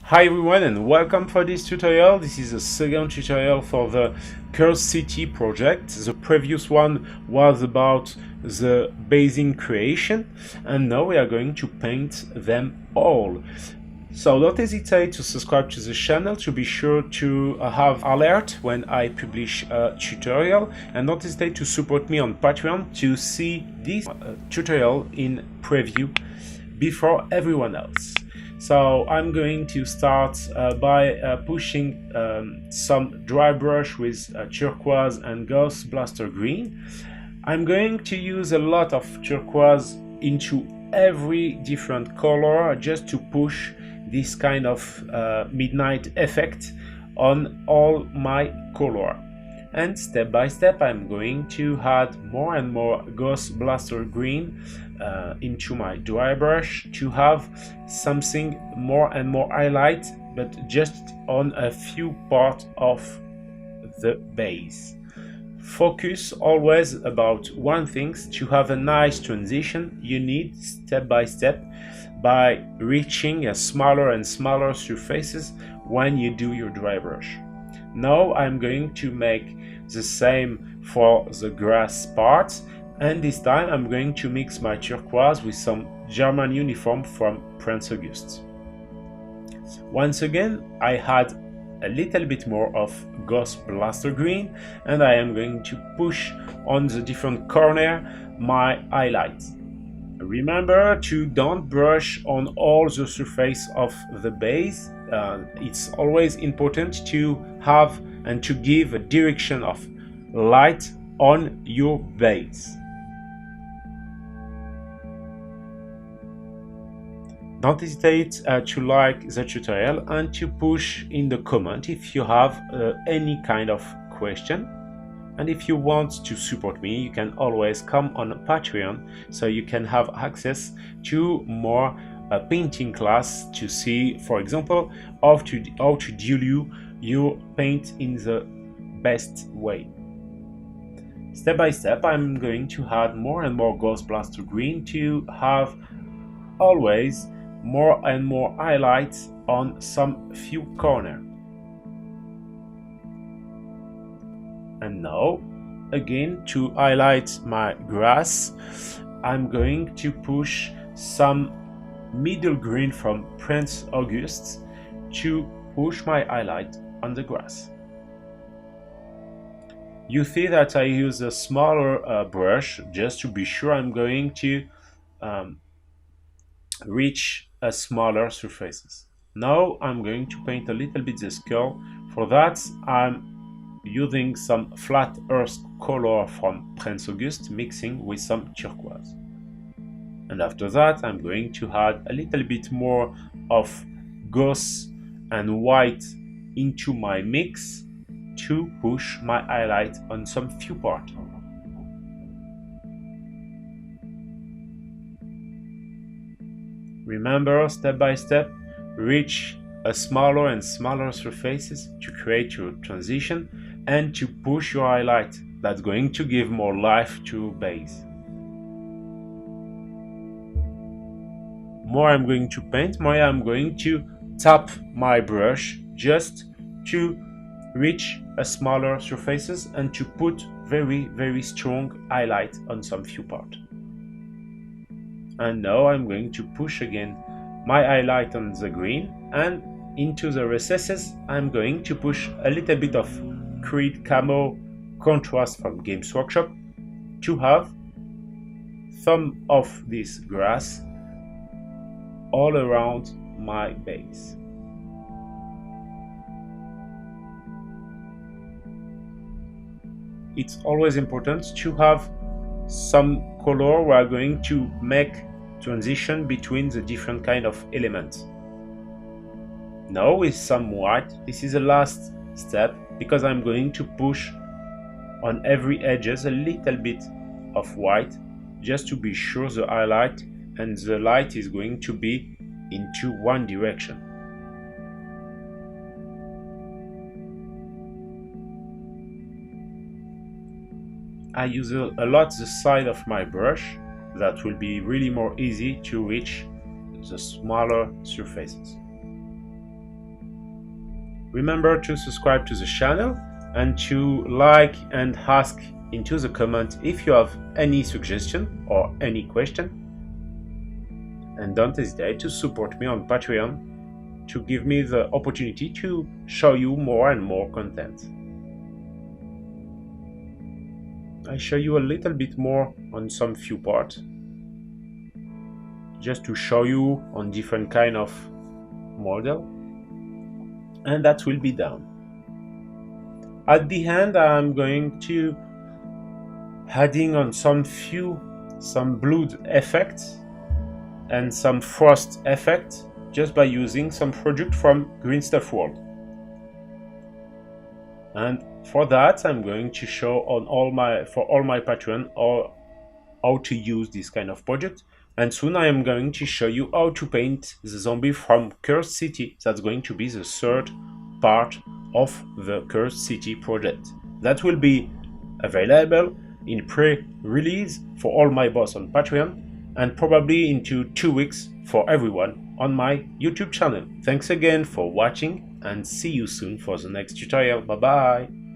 Hi everyone and welcome for this tutorial. This is the second tutorial for the Curse City project. The previous one was about the basing creation and now we are going to paint them all. So don't hesitate to subscribe to the channel to be sure to have alert when I publish a tutorial, and don't hesitate to support me on Patreon to see this tutorial in preview before everyone else. So I'm going to start by pushing some dry brush with turquoise and ghost blaster green. I'm going to use a lot of turquoise into every different color just to push this kind of midnight effect on all my color. And step by step I'm going to add more and more ghost blaster green into my dry brush to have something more and more highlight, but just on a few parts of the base. Focus always about one thing: to have a nice transition you need step by step by reaching a smaller and smaller surfaces when you do your dry brush. Now I'm going to make the same for the grass part, and this time I'm going to mix my turquoise with some German uniform from Prince August. Once again I had a little bit more of ghost blaster green and I am going to push on the different corner my highlights. Remember to don't brush on all the surface of the base. It's always important to have and to give a direction of light on your base. Don't hesitate to like the tutorial and to push in the comment if you have any kind of question. And if you want to support me, you can always come on Patreon so you can have access to more painting class to see, for example, how to dilute your paint in the best way. Step by step I'm going to add more and more ghost blaster green to have always more and more highlights on some few corners. And now again, to highlight my grass, I'm going to push some middle green from Prince August to push my highlight on the grass. You see that I use a smaller brush just to be sure I'm going to reach a smaller surfaces. Now I'm going to paint a little bit the skull. For that I'm using some flat earth color from Prince August mixing with some turquoise. And after that I'm going to add a little bit more of ghost and white into my mix to push my highlight on some few parts. Remember, step by step, reach a smaller and smaller surfaces to create your transition and to push your highlight. That's going to give more life to base. More I'm going to paint, more I'm going to tap my brush just to reach a smaller surfaces and to put very strong highlight on some few parts. And now I'm going to push again my highlight on the green, and into the recesses I'm going to push a little bit of Creed Camo contrast from Games Workshop to have some of this grass all around my base. It's always important to have some color we are going to make transition between the different kind of elements. Now with some white, this is the last step because I'm going to push on every edges a little bit of white just to be sure the highlight and the light is going to be into one direction. I use a lot the side of my brush. That will be really more easy to reach the smaller surfaces. Remember to subscribe to the channel and to like and ask into the comment if you have any suggestion or any question. And don't hesitate to support me on Patreon to give me the opportunity to show you more and more content. I show you a little bit more on some few parts, just to show you on different kind of model, and that will be done. At the end, I'm going to adding on some blood effects and some frost effect just by using some product from Green Stuff World. And for that, I'm going to show on all my Patreon how to use this kind of project. And soon I am going to show you how to paint the zombie from Cursed City. That's going to be the third part of the Cursed City project. That will be available in pre-release for all my boss on Patreon, and probably into 2 weeks for everyone on my YouTube channel. Thanks again for watching, and see you soon for the next tutorial. Bye bye!